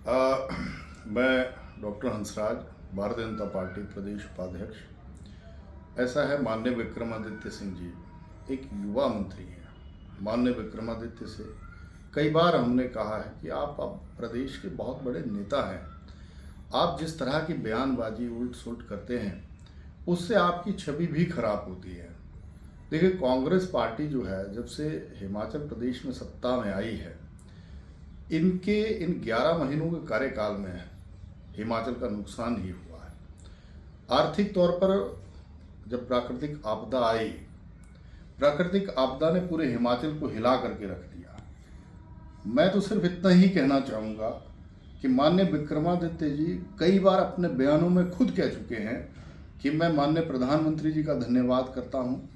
अ, मैं doctor Hansraj, Bharatiya Janata party प्रदेश उपाध्यक्ष। ऐसा है, माननीय विक्रमादित्य सिंह जी एक युवा मंत्री हैं। माननीय विक्रमादित्य से कई बार हमने कहा है कि आप अब प्रदेश के बहुत बड़े नेता हैं। आप जिस तरह की बयानबाजी उल्ट सुलट करते हैं उससे आपकी छवि भी खराब होती है। देखिए, कांग्रेस पार्टी जो है, जब से हिमाचल प्रदेश में सत्ता में आई है, इनके इन 11 महीनों के कार्यकाल में हिमाचल का नुकसान ही हुआ है। आर्थिक तौर पर जब प्राकृतिक आपदा आई, प्राकृतिक आपदा ने पूरे हिमाचल को हिला करके रख दिया। मैं तो सिर्फ इतना ही कहना चाहूँगा कि माननीय विक्रमादित्य जी कई बार अपने बयानों में खुद कह चुके हैं कि मैं माननीय प्रधानमंत्री जी का धन्यवाद करता हूँ,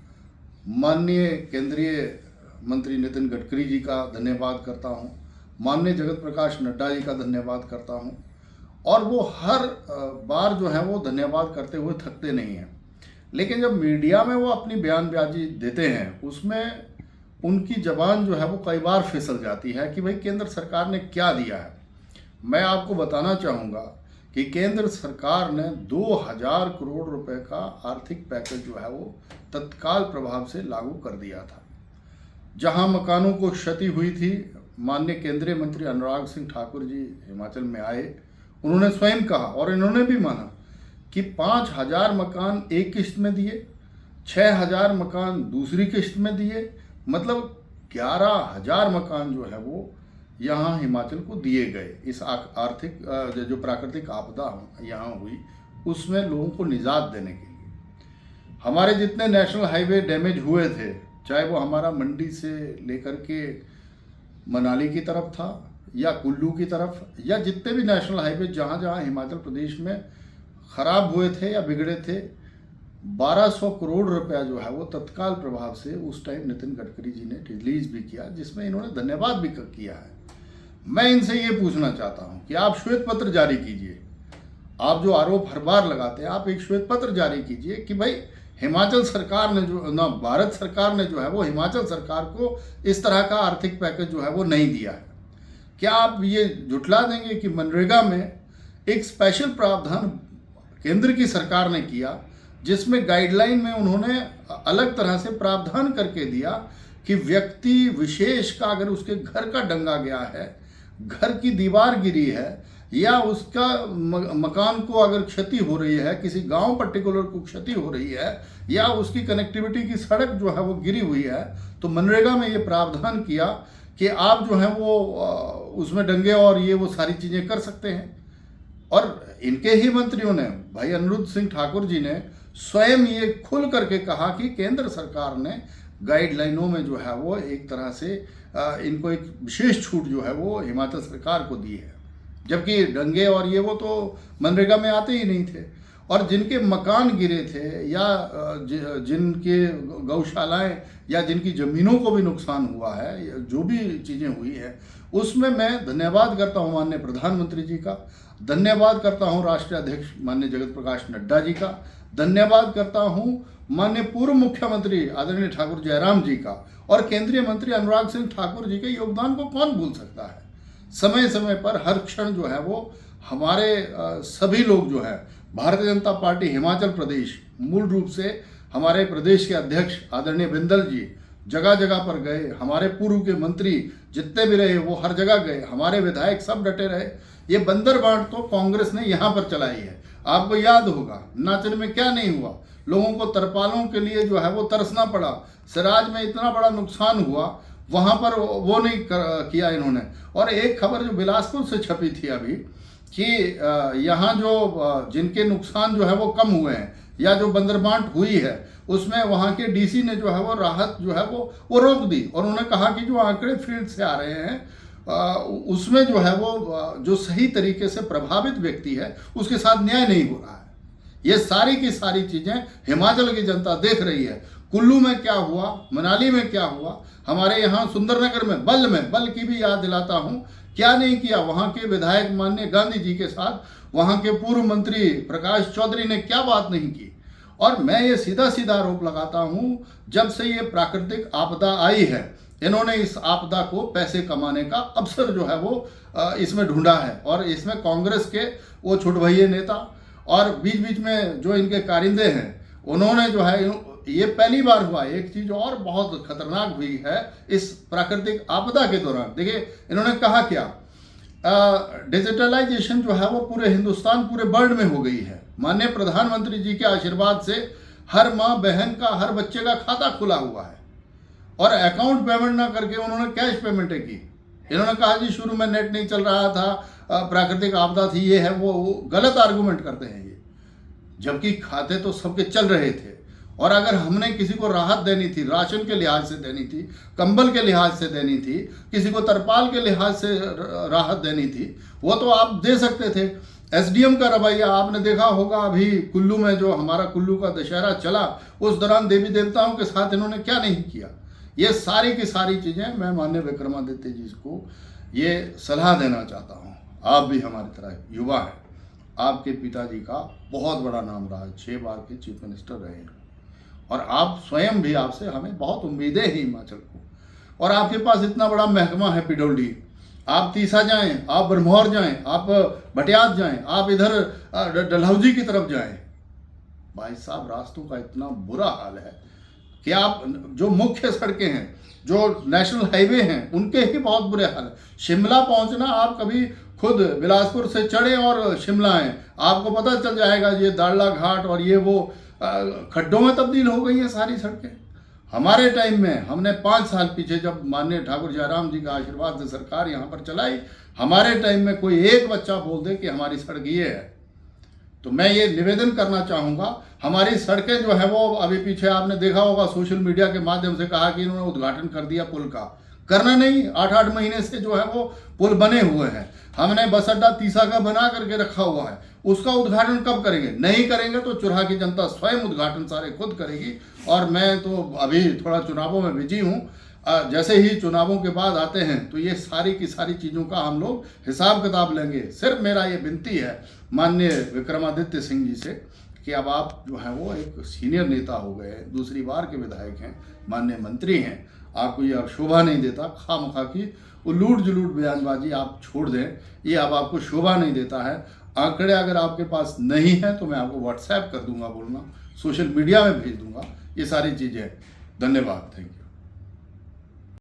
माननीय केंद्रीय मंत्री नितिन गडकरी जी का धन्यवाद करता हूँ, माननीय जगत प्रकाश नड्डा जी का धन्यवाद करता हूँ। और वो हर बार जो है वो धन्यवाद करते हुए थकते नहीं हैं। लेकिन जब मीडिया में वो अपनी बयानबाजी देते हैं, उसमें उनकी जबान जो है वो कई बार फिसल जाती है कि भाई केंद्र सरकार ने क्या दिया है। मैं आपको बताना चाहूँगा कि केंद्र सरकार ने 2000 करोड़ रुपए का आर्थिक पैकेज जो है वो तत्काल प्रभाव से लागू कर दिया था। जहां मकानों को क्षति हुई थी, माननीय केंद्रीय मंत्री अनुराग सिंह ठाकुर जी हिमाचल में आए, उन्होंने स्वयं कहा और इन्होंने भी माना कि 5000 मकान एक किश्त में दिए, 6000 मकान दूसरी किश्त में दिए, मतलब 11000 मकान जो है वो यहाँ हिमाचल को दिए गए। इस आर्थिक जो प्राकृतिक आपदा यहाँ हुई उसमें लोगों को निजात देने के लिए हमारे जितने नेशनल हाईवे डैमेज हुए थे, चाहे वो हमारा मंडी से लेकर के मनाली की तरफ था या कुल्लू की तरफ, या जितने भी नेशनल हाईवे जहाँ जहाँ हिमाचल प्रदेश में ख़राब हुए थे या बिगड़े थे, 1200 करोड़ रुपया जो है वो तत्काल प्रभाव से उस टाइम नितिन गडकरी जी ने रिलीज भी किया, जिसमें इन्होंने धन्यवाद भी किया है। मैं इनसे ये पूछना चाहता हूँ कि आप श्वेत पत्र जारी कीजिए। आप जो आरोप हर बार लगाते हैं, आप एक श्वेत पत्र जारी कीजिए कि भाई हिमाचल सरकार ने जो ना, भारत सरकार ने जो है वो हिमाचल सरकार को इस तरह का आर्थिक पैकेज जो है वो नहीं दिया है। क्या आप ये जुटला देंगे कि मनरेगा में एक स्पेशल प्रावधान केंद्र की सरकार ने किया, जिसमें गाइडलाइन में उन्होंने अलग तरह से प्रावधान करके दिया कि व्यक्ति विशेष का अगर उसके घर का डंगा गया है, घर की दीवार गिरी है, या उसका मकान को अगर क्षति हो रही है, किसी गांव पर्टिकुलर को क्षति हो रही है, या उसकी कनेक्टिविटी की सड़क जो है वो गिरी हुई है, तो मनरेगा में ये प्रावधान किया कि आप जो है वो उसमें डंगे और ये वो सारी चीज़ें कर सकते हैं। और इनके ही मंत्रियों ने, भाई अनिरुद्ध सिंह ठाकुर जी ने स्वयं ये खुल करके कहा कि केंद्र सरकार ने गाइडलाइनों में जो है वो एक तरह से इनको एक विशेष छूट जो है वो हिमाचल सरकार को दी है, जबकि डंगे और ये वो तो मनरेगा में आते ही नहीं थे। और जिनके मकान गिरे थे या जिनके गौशालाएं या जिनकी ज़मीनों को भी नुकसान हुआ है, जो भी चीज़ें हुई हैं, उसमें मैं धन्यवाद करता हूं माननीय प्रधानमंत्री जी का, धन्यवाद करता हूं राष्ट्रीय अध्यक्ष माननीय जगत प्रकाश नड्डा जी का, धन्यवाद करता हूं माननीय पूर्व मुख्यमंत्री आदरणीय ठाकुर जयराम जी का, और केंद्रीय मंत्री अनुराग सिंह ठाकुर जी के योगदान को कौन भूल सकता है। समय समय पर हर क्षण जो है वो हमारे सभी लोग जो है, भारतीय जनता पार्टी हिमाचल प्रदेश, मूल रूप से हमारे प्रदेश के अध्यक्ष आदरणीय बिंदल जी जगह जगह पर गए, हमारे पूर्व के मंत्री जितने भी रहे वो हर जगह गए, हमारे विधायक सब डटे रहे। ये बंदर बांट तो कांग्रेस ने यहाँ पर चलाई है। आपको याद होगा नाचन में क्या नहीं हुआ, लोगों को तरपालों के लिए जो है वो तरसना पड़ा। सिराज में इतना बड़ा नुकसान हुआ, वहाँ पर वो नहीं किया इन्होंने। और एक खबर जो बिलासपुर से छपी थी अभी कि यहाँ जो जिनके नुकसान जो है वो कम हुए हैं या जो बंदरबांट हुई है, उसमें वहाँ के डीसी ने जो है वो राहत जो है वो रोक दी, और उन्होंने कहा कि जो आंकड़े फील्ड से आ रहे हैं उसमें जो है वो जो सही तरीके से प्रभावित व्यक्ति है उसके साथ न्याय नहीं हो रहा है। ये सारी की सारी चीज़ें हिमाचल की जनता देख रही है। कुल्लू में क्या हुआ, मनाली में क्या हुआ, हमारे यहाँ सुंदरनगर में बल की भी याद दिलाता हूँ, क्या नहीं किया। वहाँ के विधायक माननीय गांधी जी के साथ वहाँ के पूर्व मंत्री प्रकाश चौधरी ने क्या बात नहीं की। और मैं ये सीधा सीधा आरोप लगाता हूँ, जब से ये प्राकृतिक आपदा आई है इन्होंने इस आपदा को पैसे कमाने का अवसर जो है वो इसमें ढूंढा है। और इसमें कांग्रेस के वो छुटभइये नेता और बीच बीच में जो इनके कारिंदे हैं, उन्होंने जो है, ये पहली बार हुआ। एक चीज और बहुत खतरनाक हुई है इस प्राकृतिक आपदा के दौरान। देखिए इन्होंने कहा क्या, डिजिटलाइजेशन जो है वो पूरे हिंदुस्तान, पूरे वर्ल्ड में हो गई है। माननीय प्रधानमंत्री जी के आशीर्वाद से हर माँ बहन का, हर बच्चे का खाता खुला हुआ है और अकाउंट पेमेंट ना करके उन्होंने कैश पेमेंटें की। इन्होंने कहा जी शुरू में नेट नहीं चल रहा था, प्राकृतिक आपदा थी, ये है वो गलत आर्गुमेंट करते हैं ये, जबकि खाते तो सबके चल रहे थे। और अगर हमने किसी को राहत देनी थी, राशन के लिहाज से देनी थी, कंबल के लिहाज से देनी थी, किसी को तरपाल के लिहाज से राहत देनी थी, वो तो आप दे सकते थे। एसडीएम का रवैया आपने देखा होगा, अभी कुल्लू में जो हमारा कुल्लू का दशहरा चला, उस दौरान देवी देवताओं के साथ इन्होंने क्या नहीं किया। ये सारी की सारी चीज़ें मैं माननीय विक्रमादित्य जी को ये सलाह देना चाहता हूँ। आप भी हमारी तरह युवा हैं, आपके पिताजी का बहुत बड़ा नाम रहा है, 6 बार के चीफ मिनिस्टर रहे हैं, और आप स्वयं भी, आपसे हमें बहुत उम्मीदें हैं हिमाचल को। और आपके पास इतना बड़ा महकमा है पिडोली, आप तीसा जाएं, आप ब्रह्मौर जाएं, आप भटियात जाएं, आप इधर डलहौजी की तरफ जाएं, भाई साहब रास्तों का इतना बुरा हाल है कि आप जो मुख्य सड़कें हैं, जो नेशनल हाईवे हैं, उनके ही बहुत बुरे हाल है। शिमला पहुंचना, आप कभी खुद बिलासपुर से चढ़े और शिमला आए, आपको पता चल जाएगा ये दाड़ला घाट और ये वो खड्डों में तब्दील हो गई है सारी सड़कें। हमारे टाइम में, हमने 5 साल पीछे जब माननीय ठाकुर जयराम जी का आशीर्वाद से सरकार यहाँ पर चलाई, हमारे टाइम में कोई एक बच्चा बोल दे कि हमारी सड़क ये है, तो मैं ये निवेदन करना चाहूँगा, हमारी सड़कें जो है वो, अभी पीछे आपने देखा होगा सोशल मीडिया के माध्यम से कहा कि इन्होंने उद्घाटन कर दिया पुल का। करना नहीं, 8-8 महीने से जो है वो पुल बने हुए हैं। हमने बस अड्डा तीसा का बना करके रखा हुआ है, उसका उद्घाटन कब करेंगे? नहीं करेंगे तो चुराह की जनता स्वयं उद्घाटन सारे खुद करेगी। और मैं तो अभी थोड़ा चुनावों में बिजी हूँ, जैसे ही चुनावों के बाद आते हैं तो ये सारी की सारी चीज़ों का हम लोग हिसाब किताब लेंगे। सिर्फ मेरा ये विनती है माननीय विक्रमादित्य सिंह जी से कि अब आप जो है वो एक सीनियर नेता हो गए, दूसरी बार के विधायक हैं, माननीय मंत्री हैं, आपको ये अब शोभा नहीं देता। खामखा की उलूट जुलूट बयानबाजी आप छोड़ दें, ये अब आपको शोभा नहीं देता है। आंकड़े अगर आपके पास नहीं है तो मैं आपको व्हाट्सएप कर दूंगा, बोलना सोशल मीडिया में भेज दूंगा, ये सारी चीज़ें। धन्यवाद, थैंक यू।